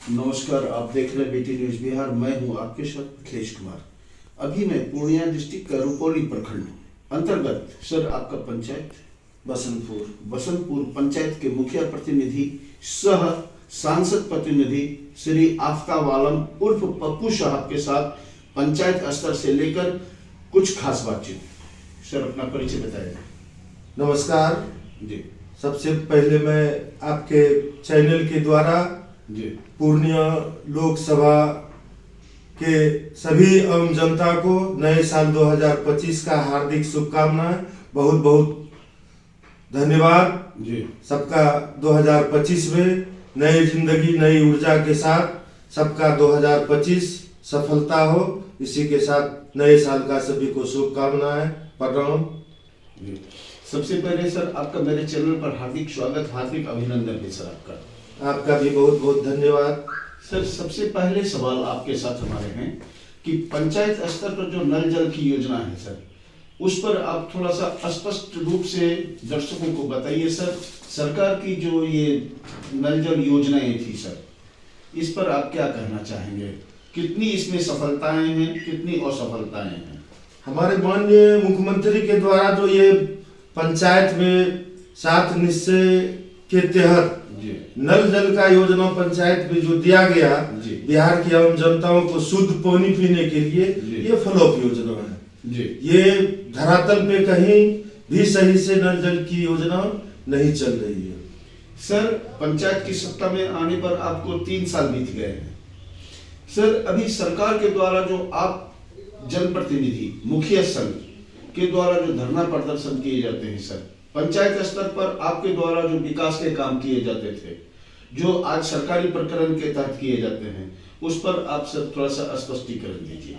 नमस्कार, आप देख रहे हैं बीटी न्यूज बिहार। मैं हूं आपके साथ अखिलेश कुमार। अभी मैं पूर्णिया डिस्ट्रिक्ट का रुपौली प्रखंड अंतर्गत सर आपका पंचायत बसंतपुर पंचायत के मुखिया प्रतिनिधि सह सांसद प्रतिनिधि श्री आफ्ताब आलम उर्फ पप्पू साहब के साथ पंचायत स्तर से लेकर कुछ खास बातचीत। सर अपना परिचय बताइए। नमस्कार जी। सबसे पहले मैं आपके चैनल के द्वारा जी। पूर्णिया लोकसभा के सभी आम जनता को नए साल 2025 का हार्दिक शुभकामनाएं। बहुत बहुत धन्यवाद जी। सबका 2025 में नई जिंदगी नई ऊर्जा के साथ सबका 2025 सफलता हो। इसी के साथ नए साल का सभी को शुभकामनाएं। प्रणाम। सबसे पहले सर आपका मेरे चैनल पर हार्दिक स्वागत, हार्दिक अभिनंदन है सर आपका भी बहुत बहुत धन्यवाद। सर सबसे पहले सवाल आपके साथ हमारे हैं कि पंचायत स्तर पर जो नल जल की योजना है सर, उस पर आप थोड़ा सा स्पष्ट रूप से दर्शकों को बताइए सर। सरकार की जो ये नल जल योजनाएं थी सर, इस पर आप क्या कहना चाहेंगे? कितनी इसमें सफलताएं हैं, कितनी असफलताएं हैं? हमारे माननीय मुख्यमंत्री के द्वारा जो ये पंचायत में 7 निश्चय के तहत नल जल का योजना पंचायत में जो दिया गया बिहार की आम जनताओं को शुद्ध पानी पीने के लिए, ये फ्लॉप योजना है। ये धरातल पे कहीं भी सही से नल जल की योजना नहीं चल रही है। सर पंचायत की सत्ता में आने पर आपको 3 साल बीत गए हैं सर। अभी सरकार के द्वारा जो आप जनप्रतिनिधि मुखिया संघ के द्वारा जो धरना प्रदर्शन किए जाते हैं सर, पंचायत स्तर पर आपके द्वारा जो विकास के काम किए जाते थे, जो आज सरकारी प्रकरण के तहत किए जाते हैं, उस पर आप सर थोड़ा सा स्पष्टीकरण दीजिए।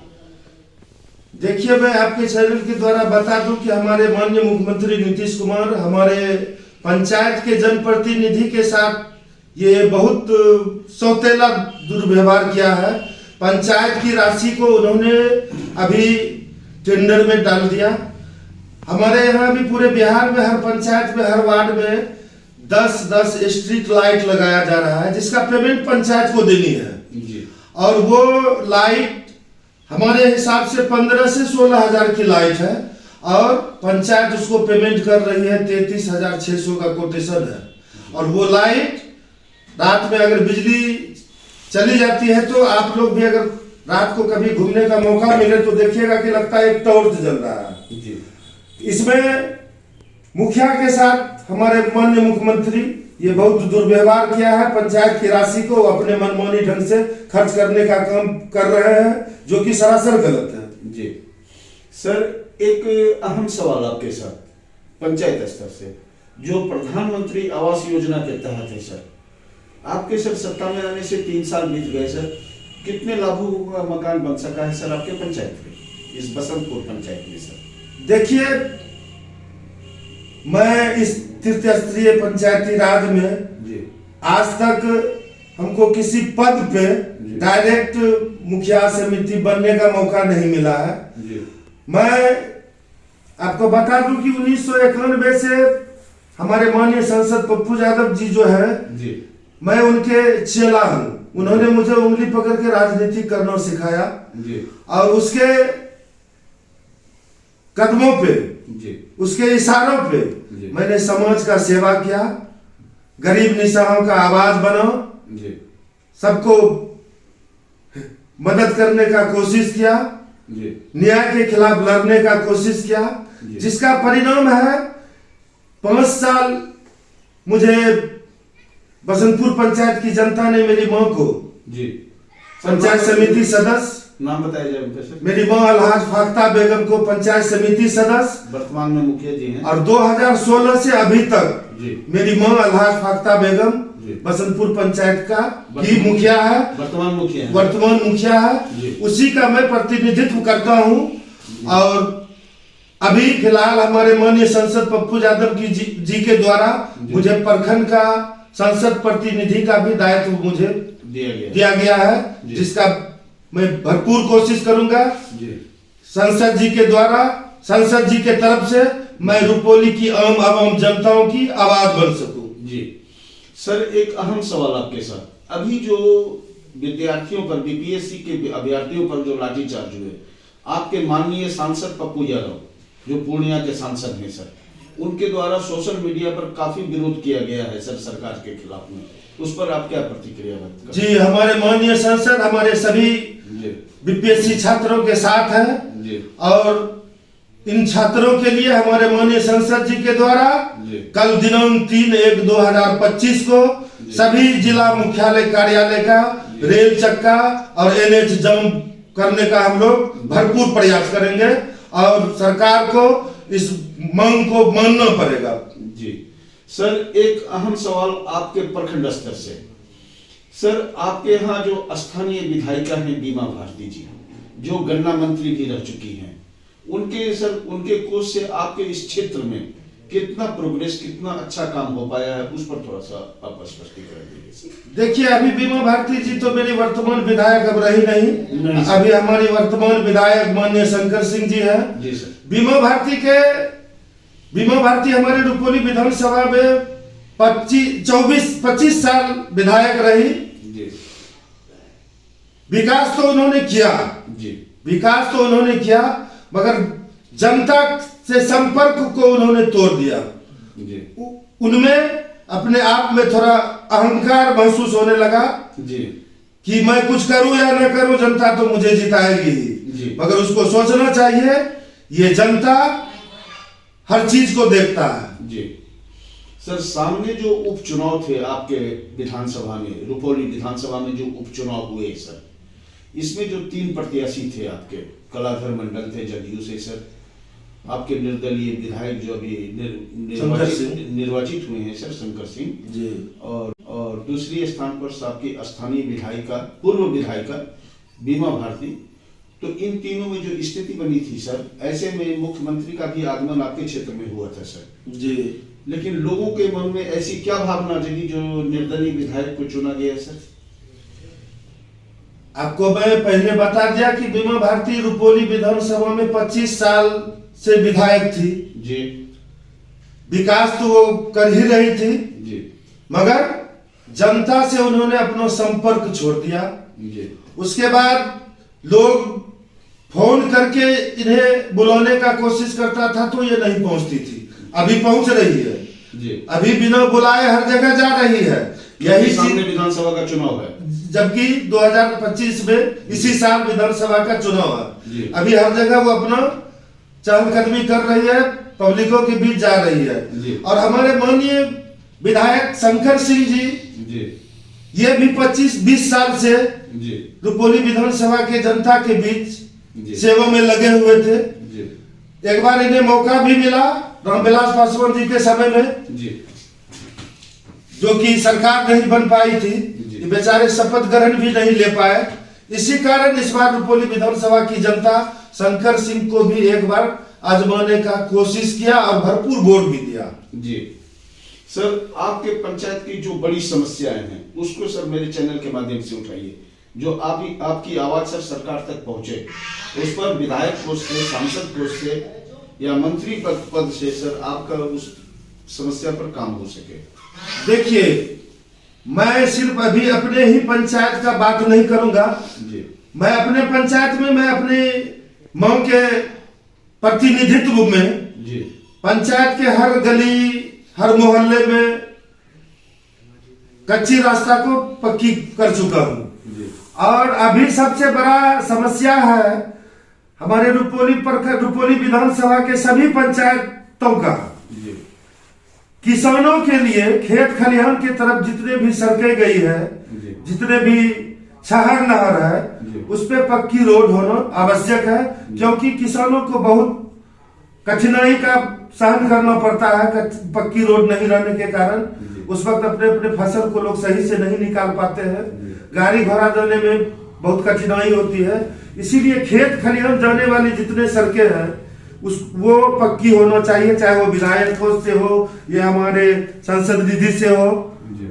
देखिए, मैं आपके चैनल के द्वारा बता दूं कि हमारे माननीय मुख्यमंत्री नीतीश कुमार हमारे पंचायत के जनप्रतिनिधि के साथ ये बहुत सौतेला दुर्व्यवहार किया है। पंचायत की राशि को उन्होंने अभी टेंडर में डाल दिया। हमारे यहाँ भी पूरे बिहार में हर पंचायत में हर वार्ड में 10-10 स्ट्रीट लाइट लगाया जा रहा है, जिसका पेमेंट पंचायत को देनी है। और वो लाइट हमारे हिसाब से 15 से 16 हजार की लाइट है और पंचायत उसको पेमेंट कर रही है 33,600 का कोटेशन है। और वो लाइट रात में अगर बिजली चली जाती है तो आप लोग भी अगर रात को कभी घूमने का मौका मिले तो देखिएगा कि लगता है एक टॉर्च जल रहा है। इसमें मुखिया के साथ हमारे माननीय मुख्यमंत्री ये बहुत दुर्व्यवहार किया है। पंचायत की राशि को अपने मनमानी ढंग से खर्च करने का काम कर रहे हैं, जो कि सरासर गलत है। जी सर, एक अहम सवाल आपके साथ पंचायत स्तर से, जो प्रधानमंत्री आवास योजना के तहत है सर, आपके सर सत्ता में आने से 3 साल बीत गए सर, कितने लाभों का मकान बन सका है सर आपके पंचायत में, इस बसंतपुर पंचायत में सर? देखिए, मैं इस तृतीय स्तरीय पंचायती राज में आज तक हमको किसी पद पे डायरेक्ट मुखिया समिति बनने का मौका नहीं मिला है। मैं आपको बता दूं कि 1991 से हमारे माननीय सांसद पप्पू यादव जी जो है, मैं उनके चेला हूं। उन्होंने मुझे उंगली पकड़ के राजनीति करना सिखाया और उसके कदमों पे, उसके इशारों पे मैंने समाज का सेवा किया, गरीब निस्सहायों का आवाज बना, सबको मदद करने का कोशिश किया, न्याय के खिलाफ लड़ने का कोशिश किया, जिसका परिणाम है 5 साल मुझे बसंतपुर पंचायत की जनता ने मेरी मां को पंचायत समिति सदस्य, नाम बताया जाए। मेरी मां अलहाज फाख्ता बेगम को पंचायत समिति सदस्य, वर्तमान में मुखिया जी हैं। और 2016 से अभी तक मेरी मां अलहाज फाख्ता बेगम बसंतपुर पंचायत का ही मुखिया है, वर्तमान मुखिया है। उसी का मैं प्रतिनिधित्व करता हूं। और अभी फिलहाल हमारे माननीय सांसद पप्पू यादव जी के द्वारा मुझे प्रखंड का संसद प्रतिनिधि का भी दायित्व मुझे दिया गया है, जिसका मैं भरपूर कोशिश करूंगा संसद जी के द्वारा, संसद जी के तरफ से मैं रुपौली की आम जनताओं की आवाज बन सकूं। जी सर, एक अहम सवाल आपके साथ, अभी जो विद्यार्थियों पर, बीपीएससी के अभ्यर्थियों पर जो लाठीचार्ज हुए, आपके माननीय सांसद पप्पू यादव जो पूर्णिया के सांसद हैं सर, उनके द्वारा सोशल मीडिया पर काफी विरोध किया गया है सर सरकार के खिलाफ में, उस पर आप क्या प्रतिक्रिया व्यक्त करें? जी, हमारे माननीय सांसद हमारे सभी बीपीएससी छात्रों के साथ हैं और इन छात्रों के लिए हमारे माननीय संसद जी के द्वारा कल दिनांक 3/1/2025 को सभी जिला मुख्यालय कार्यालय का रेल चक्का और एनएच जाम करने का हम लोग भरपूर प्रयास करेंगे और सरकार को इस मांग को मानना पड़ेगा। जी सर, एक अहम सवाल आपके प्रखंड स्तर से सर, आपके यहाँ जो स्थानीय विधायिका हैं बीमा भारती जी, जो गन्ना मंत्री भी रह चुकी हैं, उनके कोष से आपके इस क्षेत्र में कितना प्रोग्रेस, कितना अच्छा काम हो पाया है, उस पर थोड़ा सा आप स्पष्टीकरण दीजिए। देखिए, अभी बीमा भारती जी तो मेरी वर्तमान विधायक अब रही नहीं। अभी हमारी वर्तमान विधायक माननीय शंकर सिंह जी है। जी सर। बीमा भारती हमारे रुपौली विधानसभा में 25 साल विधायक रही। जी। विकास तो उन्होंने किया जी, विकास तो उन्होंने किया, मगर जनता से संपर्क को उन्होंने तोड़ दिया। जी। उनमें अपने आप में थोड़ा अहंकार महसूस होने लगा जी, कि मैं कुछ करूं या न करूं, जनता तो मुझे जिताएगी जी। मगर उसको सोचना चाहिए, ये जनता हर चीज को देखता है। जी सर, सामने जो उपचुनाव थे आपके विधानसभा में, रुपौली विधानसभा में जो उपचुनाव हुए सर, इसमें जो 3 प्रत्याशी थे आपके, कलाधर मंडल थे जदयू से सर, आपके निर्दलीय विधायक जो अभी निर्वाचित हुए हैं सर, शंकर सिंह जी, और दूसरी स्थान पर आपकी स्थानीय विधायिका, पूर्व विधायिका बीमा भारती। तो इन तीनों में जो स्थिति बनी थी सर, ऐसे में मुख्यमंत्री का भी आगमन आपके क्षेत्र में हुआ था सर जी, लेकिन लोगों के मन में ऐसी क्या भावना जगी जो निर्दलीय विधायक को चुना गया सर? आपको मैं पहले बता दिया कि बीमा भारती रुपौली विधानसभा में 25 साल से विधायक थी जी। विकास तो वो कर ही रही थी जी, मगर जनता से उन्होंने अपना संपर्क छोड़ दिया जी। उसके बाद लोग फोन करके इन्हें बुलाने का कोशिश करता था तो ये नहीं पहुंचती थी, अभी पहुंच रही है जी। अभी बिना बुलाए हर जगह जा रही है। यही सामने विधानसभा का चुनाव है, जबकि 2025 में इसी साल विधानसभा का चुनाव है। अभी हर जगह वो अपना चहलकदमी कर रही है, पब्लिकों के बीच जा रही है। और हमारे माननीय विधायक शंकर सिंह जी ये भी 25-20 साल से रुपौली विधानसभा के जनता के बीच सेवा में लगे हुए थे। एक बार इन्हें मौका भी मिला रामविलास पासवान जी के समय में, जो कि सरकार नहीं बन पाई थी, ये बेचारे शपथ ग्रहण भी नहीं ले पाए। इसी कारण इस बार रुपौली विधानसभा की जनता शंकर सिंह को भी एक बार आजमाने का कोशिश किया और भरपूर वोट भी दिया। जी सर, आपके पंचायत की जो बड़ी समस्याएं हैं उसको सर मेरे चैनल के माध्यम से उठाइए, जो आपकी आवाज सर सरकार तक पहुंचे, उस पर विधायक कोष से, सांसद कोष से या मंत्री पद से सर आपका उस समस्या पर काम हो सके। देखिए, मैं सिर्फ अभी अपने ही पंचायत का बात नहीं करूंगा जी। मैं अपने पंचायत में, मैं अपने मां के प्रतिनिधित्व में जी। पंचायत के हर गली हर मोहल्ले में कच्ची रास्ता को पक्की कर चुका हूं। और अभी सबसे बड़ा समस्या है हमारे रुपौली विधानसभा के सभी पंचायतों का, किसानों के लिए खेत खलिहान की तरफ जितने भी सड़कें गई है, जितने भी शहर नहर है, उस पे पक्की रोड होना आवश्यक है, क्योंकि किसानों को बहुत कठिनाई का सहन करना पड़ता है पक्की रोड नहीं रहने के कारण। उस वक्त अपने अपने फसल को लोग सही से नहीं निकाल पाते हैं, गाड़ी घोड़ा जाने में बहुत कठिनाई होती है। इसीलिए खेत खलिहान जाने वाली जितने सड़कें हैं वो पक्की होना चाहिए, चाहे वो विधायक कोष से हो या हमारे संसद निधि से हो।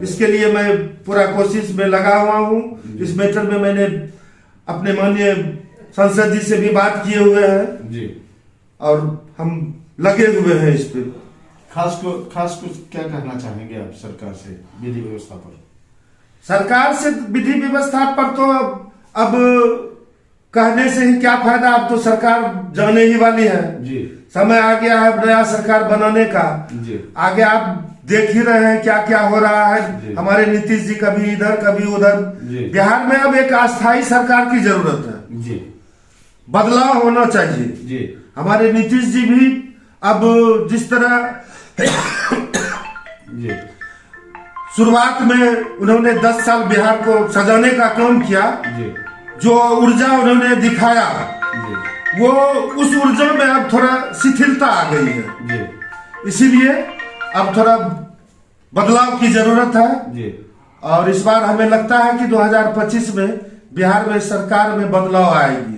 इसके लिए मैं पूरा कोशिश में लगा हुआ हूँ। इस मैटर में मैंने अपने माननीय संसद जी से भी बात किए हुए हैं और हम लगे हुए हैं इस पे। खास कुछ क्या कहना चाहेंगे आप सरकार से विधि व्यवस्था पर? सरकार से विधि व्यवस्था पर तो अब कहने से ही क्या फायदा, अब तो सरकार जाने ही वाली है जी समय आ गया है नया सरकार बनाने का। जी आगे आप देख ही रहे हैं क्या क्या हो रहा है जी। हमारे नीतीश जी कभी इधर कभी उधर। जी। बिहार में अब एक अस्थायी सरकार की जरूरत है, जी बदलाव होना चाहिए। जी हमारे नीतीश जी भी अब जिस तरह जी शुरुआत में उन्होंने 10 साल बिहार को सजाने का काम किया, जी जो ऊर्जा उन्होंने दिखाया जी वो उस ऊर्जा में अब थोड़ा शिथिलता आ गई है, जी इसीलिए अब थोड़ा बदलाव की जरूरत है। जी और इस बार हमें लगता है कि 2025 में बिहार में सरकार में बदलाव आएगी।